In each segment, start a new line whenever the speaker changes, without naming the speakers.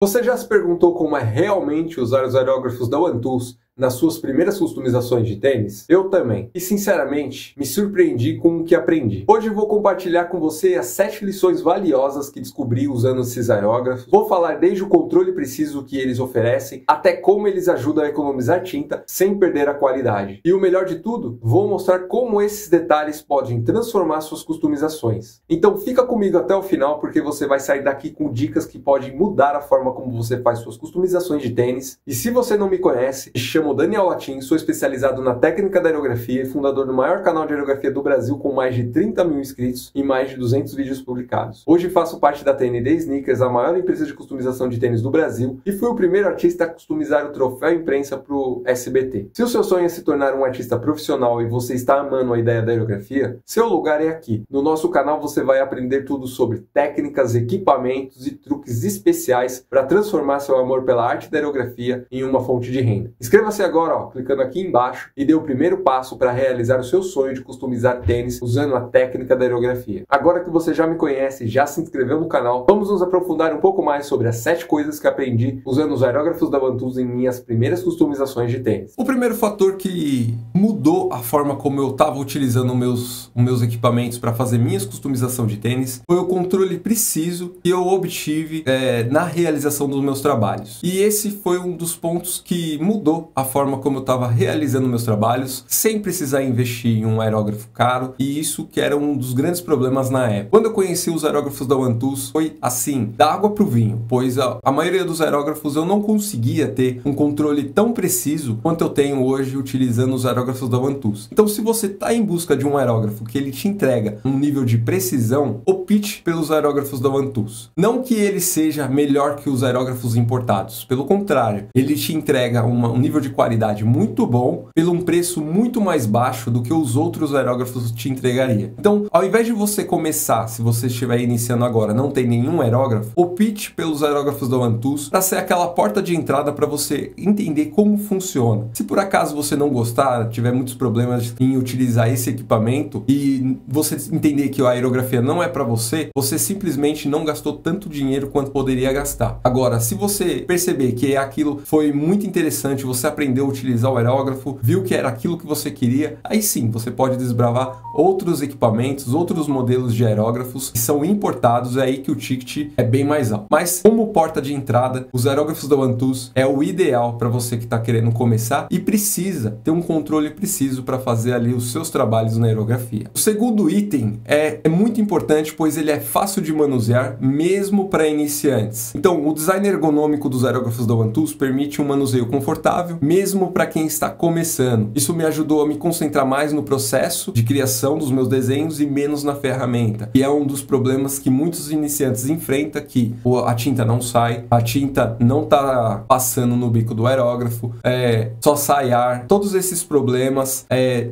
Você já se perguntou como é realmente usar os aerógrafos da OneTools nas suas primeiras customizações de tênis? Eu também. E sinceramente, me surpreendi com o que aprendi. Hoje vou compartilhar com você as 7 lições valiosas que descobri usando esses aerógrafos. Vou falar desde o controle preciso que eles oferecem, até como eles ajudam a economizar tinta sem perder a qualidade. E o melhor de tudo, vou mostrar como esses detalhes podem transformar suas customizações. Então fica comigo até o final, porque você vai sair daqui com dicas que podem mudar a forma como você faz suas customizações de tênis. E se você não me conhece, me chamo Daniel Latin, sou especializado na técnica da aerografia e fundador do maior canal de aerografia do Brasil com mais de 30 mil inscritos e mais de 200 vídeos publicados. Hoje faço parte da TND Sneakers, a maior empresa de customização de tênis do Brasil, e fui o primeiro artista a customizar o troféu imprensa para o SBT. Se o seu sonho é se tornar um artista profissional e você está amando a ideia da aerografia, seu lugar é aqui. No nosso canal você vai aprender tudo sobre técnicas, equipamentos e truques especiais para transformar seu amor pela arte da aerografia em uma fonte de renda. Inscreva-se agora, clicando aqui embaixo, e dê o primeiro passo para realizar o seu sonho de customizar tênis usando a técnica da aerografia. Agora que você já me conhece e já se inscreveu no canal, vamos nos aprofundar um pouco mais sobre as 7 coisas que aprendi usando os aerógrafos da OneTools em minhas primeiras customizações de tênis.
O primeiro fator que mudou a forma como eu estava utilizando os meus equipamentos para fazer minhas customização de tênis foi o controle preciso que eu obtive na realização dos meus trabalhos. E esse foi um dos pontos que mudou a forma como eu estava realizando meus trabalhos, sem precisar investir em um aerógrafo caro, e isso que era um dos grandes problemas na época. Quando eu conheci os aerógrafos da OneTools, foi assim, da água para o vinho, pois a maioria dos aerógrafos eu não conseguia ter um controle tão preciso quanto eu tenho hoje utilizando os aerógrafos da OneTools. Então, se você está em busca de um aerógrafo que ele te entrega um nível de precisão, opte pelos aerógrafos da OneTools. Não que ele seja melhor que os aerógrafos importados, pelo contrário, ele te entrega um nível de qualidade muito bom pelo um preço muito mais baixo do que os outros aerógrafos te entregariam. Então, ao invés de você começar, se você estiver iniciando agora, não tem nenhum aerógrafo, opte pelos aerógrafos da OneTools para ser aquela porta de entrada para você entender como funciona. Se por acaso você não gostar, tiver muitos problemas em utilizar esse equipamento e você entender que a aerografia não é para você, você simplesmente não gastou tanto dinheiro quanto poderia gastar. Agora, se você perceber que aquilo foi muito interessante, você aprendeu a utilizar o aerógrafo, viu que era aquilo que você queria, aí sim, você pode desbravar outros equipamentos, outros modelos de aerógrafos que são importados, é aí que o ticket é bem mais alto. Mas como porta de entrada, os aerógrafos da OneTools é o ideal para você que está querendo começar e precisa ter um controle preciso para fazer ali os seus trabalhos na aerografia. O segundo item é muito importante, pois ele é fácil de manusear, mesmo para iniciantes. Então, o design ergonômico dos aerógrafos da OneTools permite um manuseio confortável, mesmo para quem está começando. Isso me ajudou a me concentrar mais no processo de criação dos meus desenhos e menos na ferramenta, que é um dos problemas que muitos iniciantes enfrentam, que a tinta não sai, a tinta não está passando no bico do aerógrafo, só sai ar. Todos esses problemas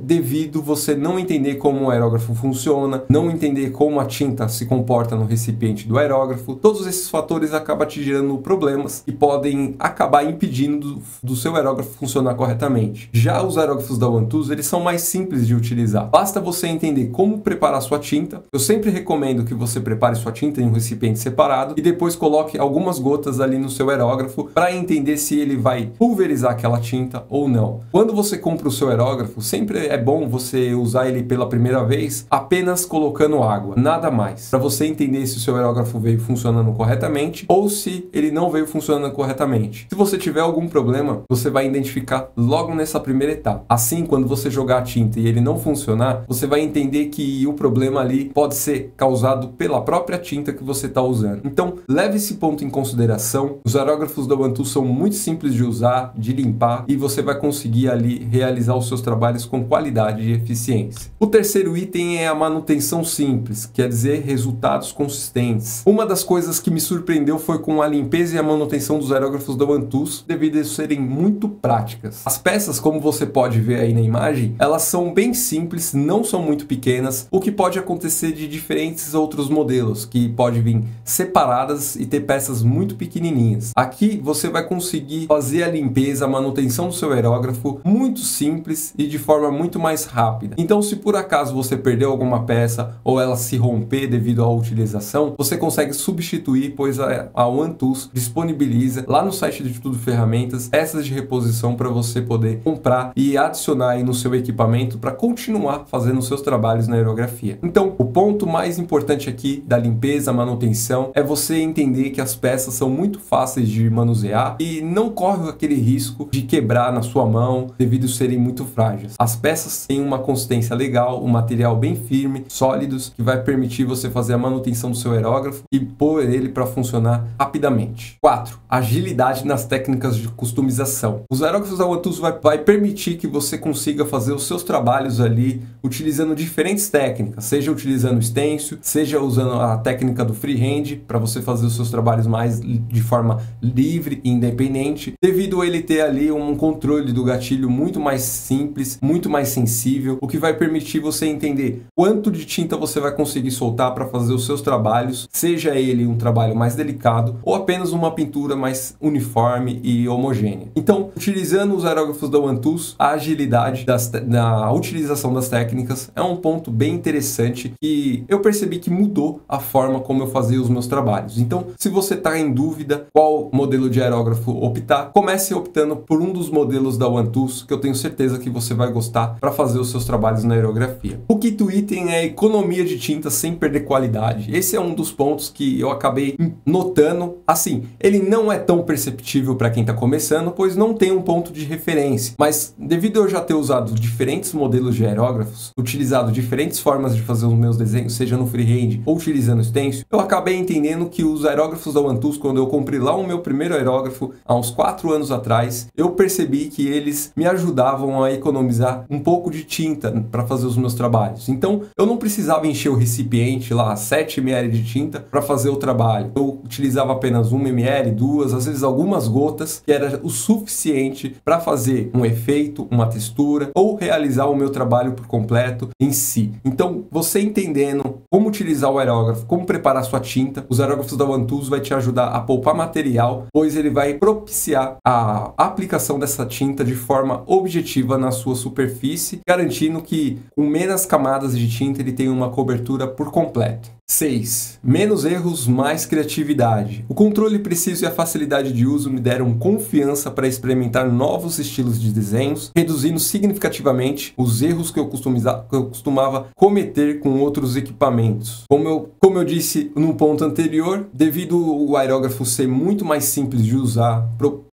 devido você não entender como o aerógrafo funciona, não entender como a tinta se comporta no recipiente do aerógrafo. Todos esses fatores acabam te gerando problemas e podem acabar impedindo do seu aerógrafo funcionar corretamente. Já os aerógrafos da OneTools, eles são mais simples de utilizar. Basta você entender como preparar sua tinta. Eu sempre recomendo que você prepare sua tinta em um recipiente separado e depois coloque algumas gotas ali no seu aerógrafo para entender se ele vai pulverizar aquela tinta ou não. Quando você compra o seu aerógrafo, sempre é bom você usar ele pela primeira vez apenas colocando água, nada mais, para você entender se o seu aerógrafo veio funcionando corretamente ou se ele não veio funcionando corretamente. Se você tiver algum problema, você vai identificar logo nessa primeira etapa. Assim, quando você jogar a tinta e ele não funcionar, você vai entender que o problema ali pode ser causado pela própria tinta que você está usando. Então, leve esse ponto em consideração. Os aerógrafos da OneTools são muito simples de usar, de limpar, e você vai conseguir ali realizar os seus trabalhos com qualidade e eficiência. O terceiro item é a manutenção simples, quer dizer, resultados consistentes. Uma das coisas que me surpreendeu foi com a limpeza e a manutenção dos aerógrafos da OneTools, devido a serem muito práticos práticas. As peças, como você pode ver aí na imagem, elas são bem simples, não são muito pequenas, o que pode acontecer de diferentes outros modelos, que pode vir separadas e ter peças muito pequenininhas. Aqui você vai conseguir fazer a limpeza, a manutenção do seu aerógrafo muito simples e de forma muito mais rápida. Então, se por acaso você perdeu alguma peça ou ela se romper devido à utilização, você consegue substituir, pois a OneTools disponibiliza lá no site de Tudo Ferramentas peças de reposição para você poder comprar e adicionar aí no seu equipamento para continuar fazendo os seus trabalhos na aerografia. Então, o ponto mais importante aqui da limpeza, manutenção, é você entender que as peças são muito fáceis de manusear e não corre aquele risco de quebrar na sua mão devido a serem muito frágeis. As peças têm uma consistência legal, um material bem firme, sólidos, que vai permitir você fazer a manutenção do seu aerógrafo e pôr ele para funcionar rapidamente. 4. Agilidade nas técnicas de customização. Os aerógrafos da OneTools vai permitir que você consiga fazer os seus trabalhos ali utilizando diferentes técnicas, seja utilizando o stencil, seja usando a técnica do freehand para você fazer os seus trabalhos mais de forma livre e independente, devido a ele ter ali um controle do gatilho muito mais simples, muito mais sensível, o que vai permitir você entender quanto de tinta você vai conseguir soltar para fazer os seus trabalhos, seja ele um trabalho mais delicado ou apenas uma pintura mais uniforme e homogênea. Então, utilizando os aerógrafos da OneTools, a agilidade na utilização das técnicas é um ponto bem interessante que eu percebi que mudou a forma como eu fazia os meus trabalhos. Então, se você está em dúvida qual modelo de aerógrafo optar, comece optando por um dos modelos da OneTools, que eu tenho certeza que você vai gostar para fazer os seus trabalhos na aerografia. O quinto item é a economia de tinta sem perder qualidade. Esse é um dos pontos que eu acabei notando. Assim, ele não é tão perceptível para quem está começando, pois não tem um ponto de referência. Mas devido a eu já ter usado diferentes modelos de aerógrafos, utilizado diferentes formas de fazer os meus desenhos, seja no freehand ou utilizando stencil, eu acabei entendendo que os aerógrafos da OneTools, quando eu comprei lá o meu primeiro aerógrafo, há uns 4 anos atrás, eu percebi que eles me ajudavam a economizar um pouco de tinta para fazer os meus trabalhos. Então, eu não precisava encher o recipiente lá, 7 ml de tinta, para fazer o trabalho. Eu utilizava apenas 1 ml, 2, às vezes algumas gotas, que era o suficiente para fazer um efeito, uma textura ou realizar o meu trabalho por completo em si. Então, você entendendo como utilizar o aerógrafo, como preparar sua tinta, os aerógrafos da OneTools vai te ajudar a poupar material, pois ele vai propiciar a aplicação dessa tinta de forma objetiva na sua superfície, garantindo que com menos camadas de tinta ele tenha uma cobertura por completo. 6. Menos erros, mais criatividade. O controle preciso e a facilidade de uso me deram confiança para experimentar novos estilos de desenhos, reduzindo significativamente os erros que eu costumava cometer com outros equipamentos. Como eu disse no ponto anterior, devido ao aerógrafo ser muito mais simples de usar,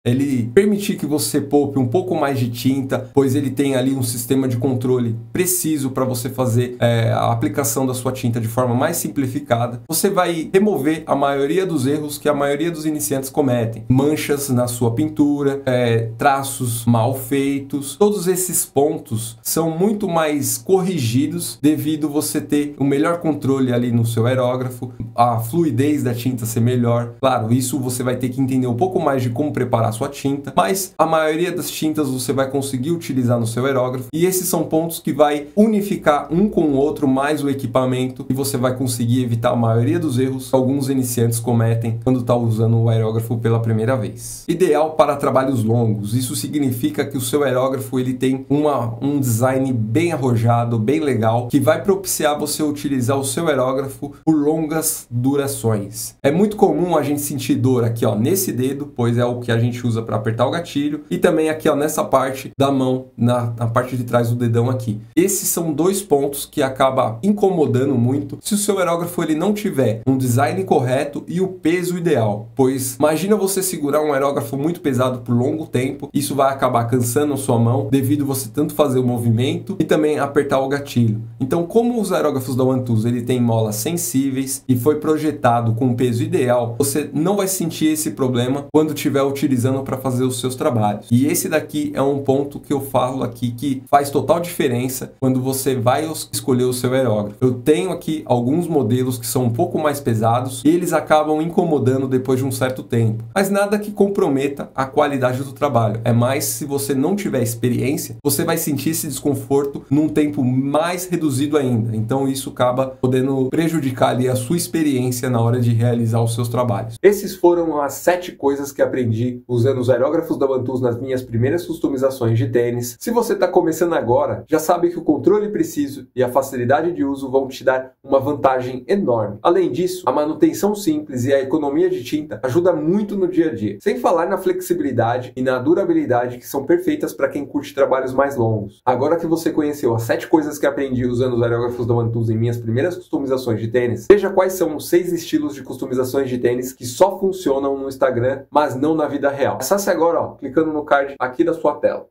ele permitir que você poupe um pouco mais de tinta, pois ele tem ali um sistema de controle preciso para você fazer a aplicação da sua tinta de forma mais simplificada. Você vai remover a maioria dos erros que a maioria dos iniciantes cometem. Manchas na sua pintura, traços mal feitos. Todos esses pontos são muito mais corrigidos devido você ter o melhor controle ali no seu aerógrafo, a fluidez da tinta ser melhor. Claro, isso você vai ter que entender um pouco mais de como preparar sua tinta, mas a maioria das tintas você vai conseguir utilizar no seu aerógrafo e esses são pontos que vai unificar um com o outro mais o equipamento e você vai conseguir evitar a maioria dos erros que alguns iniciantes cometem quando está usando o aerógrafo pela primeira vez. Ideal para trabalhos longos. Isso significa que o seu aerógrafo ele tem um design bem arrojado, bem legal, que vai propiciar você utilizar o seu aerógrafo por longas durações. É muito comum a gente sentir dor aqui, ó, nesse dedo, pois é o que a gente usa para apertar o gatilho, e também aqui, ó, nessa parte da mão, na parte de trás do dedão aqui. Esses são 2 pontos que acaba incomodando muito se o seu aerógrafo ele não tiver um design correto e o peso ideal, pois imagina você segurar um aerógrafo muito pesado por longo tempo, isso vai acabar cansando a sua mão devido você tanto fazer o movimento e também apertar o gatilho. Então, como os aerógrafos da OneTools ele tem molas sensíveis e foi projetado com o peso ideal, você não vai sentir esse problema quando estiver utilizando para fazer os seus trabalhos. E esse daqui é um ponto que eu falo aqui que faz total diferença quando você vai escolher o seu aerógrafo. Eu tenho aqui alguns modelos modelos que são um pouco mais pesados e eles acabam incomodando depois de um certo tempo. Mas nada que comprometa a qualidade do trabalho. É mais se você não tiver experiência, você vai sentir esse desconforto num tempo mais reduzido ainda. Então isso acaba podendo prejudicar ali a sua experiência na hora de realizar os seus trabalhos.
Esses foram as 7 coisas que aprendi usando os aerógrafos da OneTools nas minhas primeiras customizações de tênis. Se você está começando agora, já sabe que o controle preciso e a facilidade de uso vão te dar uma vantagem enorme. Além disso, a manutenção simples e a economia de tinta ajuda muito no dia a dia. Sem falar na flexibilidade e na durabilidade que são perfeitas para quem curte trabalhos mais longos. Agora que você conheceu as 7 coisas que aprendi usando os aerógrafos da OneTools em minhas primeiras customizações de tênis, veja quais são os 6 estilos de customizações de tênis que só funcionam no Instagram, mas não na vida real. Acesse agora, clicando no card aqui da sua tela.